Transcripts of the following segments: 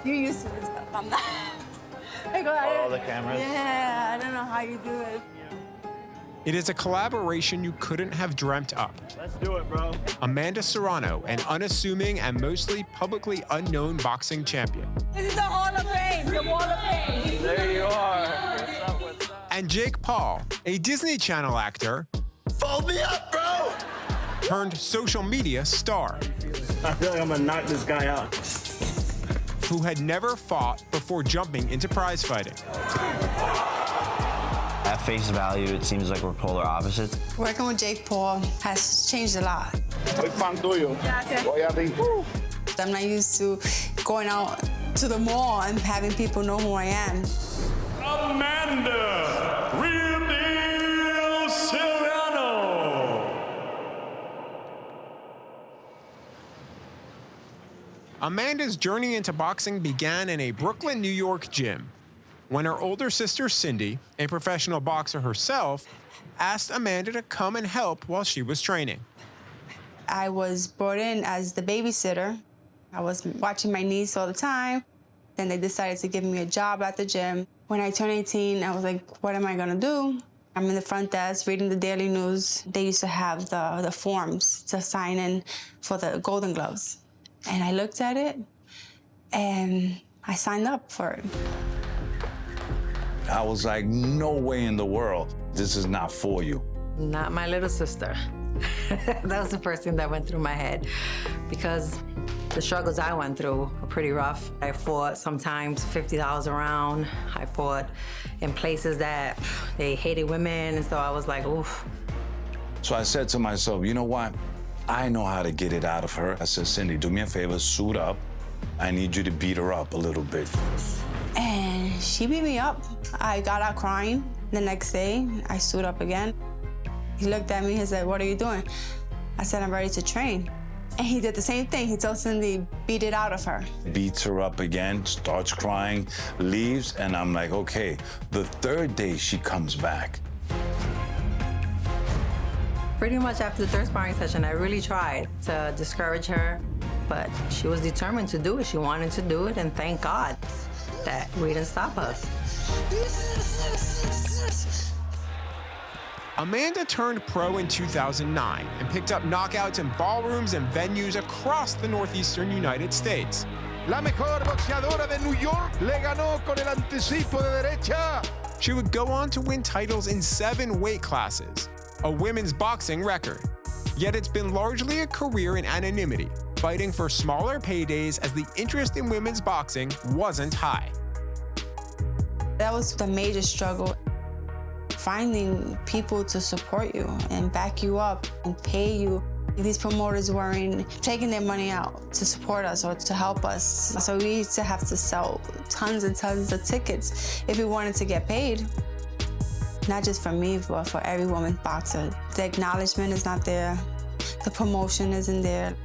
You're used to this stuff. I'm not. I go, All the cameras? Yeah, I don't know how you do it. It is a collaboration you couldn't have dreamt up. Let's do it, bro. Amanda Serrano, an unassuming and mostly publicly unknown boxing champion. This is the Hall of Fame, the Wall of Fame. There you are. What's up, what's up? And Jake Paul, a Disney Channel actor. Fold me up, bro! Turned social media star. I feel like I'm gonna knock this guy out. Who had never fought before jumping into prize fighting. At face value, it seems like we're polar opposites. Working with Jake Paul has changed a lot. Soy fan tuyo. Voy a ti. I'm not used to going out to the mall and having people know who I am. Amanda, real deal Serrano. Amanda's journey into boxing began in a Brooklyn, New York gym, when her older sister Cindy, a professional boxer herself, asked Amanda to come and help while she was training. I was brought in as the babysitter. I was watching my niece all the time. Then they decided to give me a job at the gym. When I turned 18, I was like, what am I gonna do? I'm in the front desk reading the daily news. They used to have the forms to sign in for the Golden Gloves. And I looked at it, and I signed up for it. I was like, no way in the world. This is not for you. Not my little sister. That was the first thing that went through my head because the struggles I went through were pretty rough. I fought sometimes $50 a round. I fought in places that they hated women, and so I was like, oof. So I said to myself, you know what? I know how to get it out of her. I said, Cindy, do me a favor, suit up. I need you to beat her up a little bit. And she beat me up. I got out crying. The next day, I stood up again. He looked at me, he said, what are you doing? I said, I'm ready to train. And he did the same thing. He told Cindy, beat it out of her. Beats her up again, starts crying, leaves, and I'm like, okay. The third day, she comes back. Pretty much after the third sparring session, I really tried to discourage her, but she was determined to do it. She wanted to do it, and thank God that we didn't stop us. Amanda turned pro in 2009 and picked up knockouts in ballrooms and venues across the northeastern United States. La mejor boxeadora de New York le ganó con el anticipo de derecha. She would go on to win titles in 7 weight classes, a women's boxing record. Yet it's been largely a career in anonymity, fighting for smaller paydays as the interest in women's boxing wasn't high. That was the major struggle. Finding people to support you and back you up and pay you. These promoters weren't taking their money out to support us or to help us. So we used to have to sell tons and tons of tickets if we wanted to get paid. Not just for me, but for every woman boxer. The acknowledgement is not there. The promotion isn't there.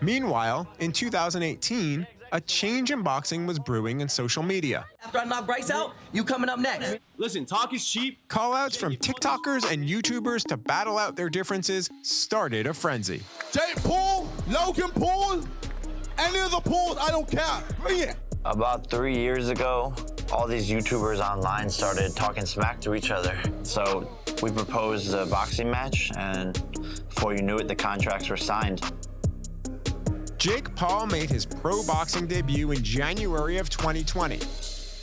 Meanwhile, in 2018, a change in boxing was brewing in social media. After I knock Bryce out, you coming up next. Listen, talk is cheap. Call-outs from TikTokers and YouTubers to battle out their differences started a frenzy. Jake Paul, Logan Paul, any of the Pauls, I don't care. Bring it. About 3 years ago, all these YouTubers online started talking smack to each other. So we proposed a boxing match, and before you knew it, the contracts were signed. Jake Paul made his pro boxing debut in January of 2020.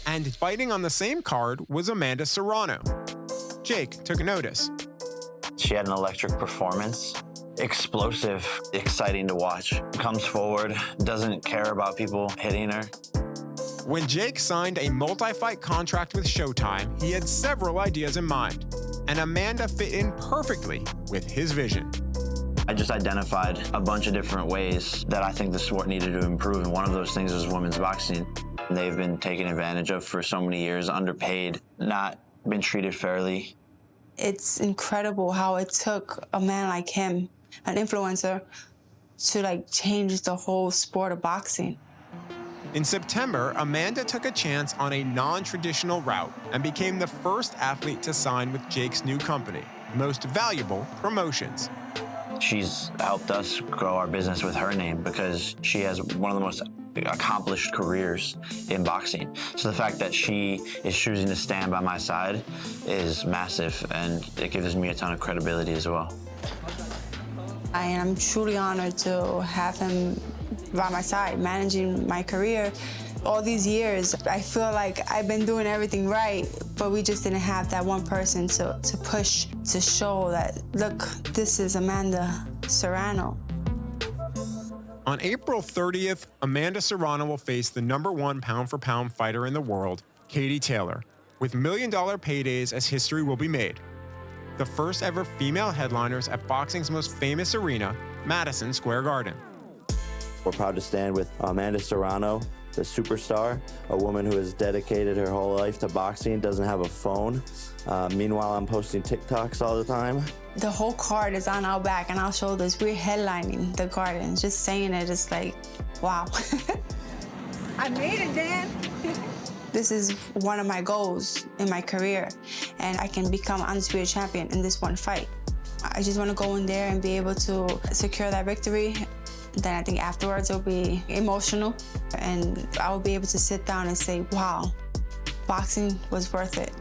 And fighting on the same card was Amanda Serrano. Jake took notice. She had an electric performance. Explosive, exciting to watch. Comes forward, doesn't care about people hitting her. When Jake signed a multi-fight contract with Showtime, he had several ideas in mind, and Amanda fit in perfectly with his vision. I just identified a bunch of different ways that I think the sport needed to improve, and one of those things is women's boxing. They've been taken advantage of for so many years, underpaid, not been treated fairly. It's incredible how it took a man like him, an influencer, to change the whole sport of boxing. In September, Amanda took a chance on a non-traditional route and became the first athlete to sign with Jake's new company, Most Valuable Promotions. She's helped us grow our business with her name because she has one of the most accomplished careers in boxing. So the fact that she is choosing to stand by my side is massive, and it gives me a ton of credibility as well. I am truly honored to have him by my side, managing my career. All these years, I feel like I've been doing everything right, but we just didn't have that one person to push, to show that, look, this is Amanda Serrano. On April 30th, Amanda Serrano will face the #1 pound-for-pound fighter in the world, Katie Taylor, with million-dollar paydays as history will be made. The first ever female headliners at boxing's most famous arena, Madison Square Garden. We're proud to stand with Amanda Serrano, the superstar, a woman who has dedicated her whole life to boxing, doesn't have a phone. Meanwhile, I'm posting TikToks all the time. The whole card is on our back and our shoulders. We're headlining the Garden. Just saying it is like, wow. I made it, Dan. This is one of my goals in my career, and I can become undisputed champion in this one fight. I just want to go in there and be able to secure that victory. Then I think afterwards it'll be emotional, and I will be able to sit down and say, wow, boxing was worth it.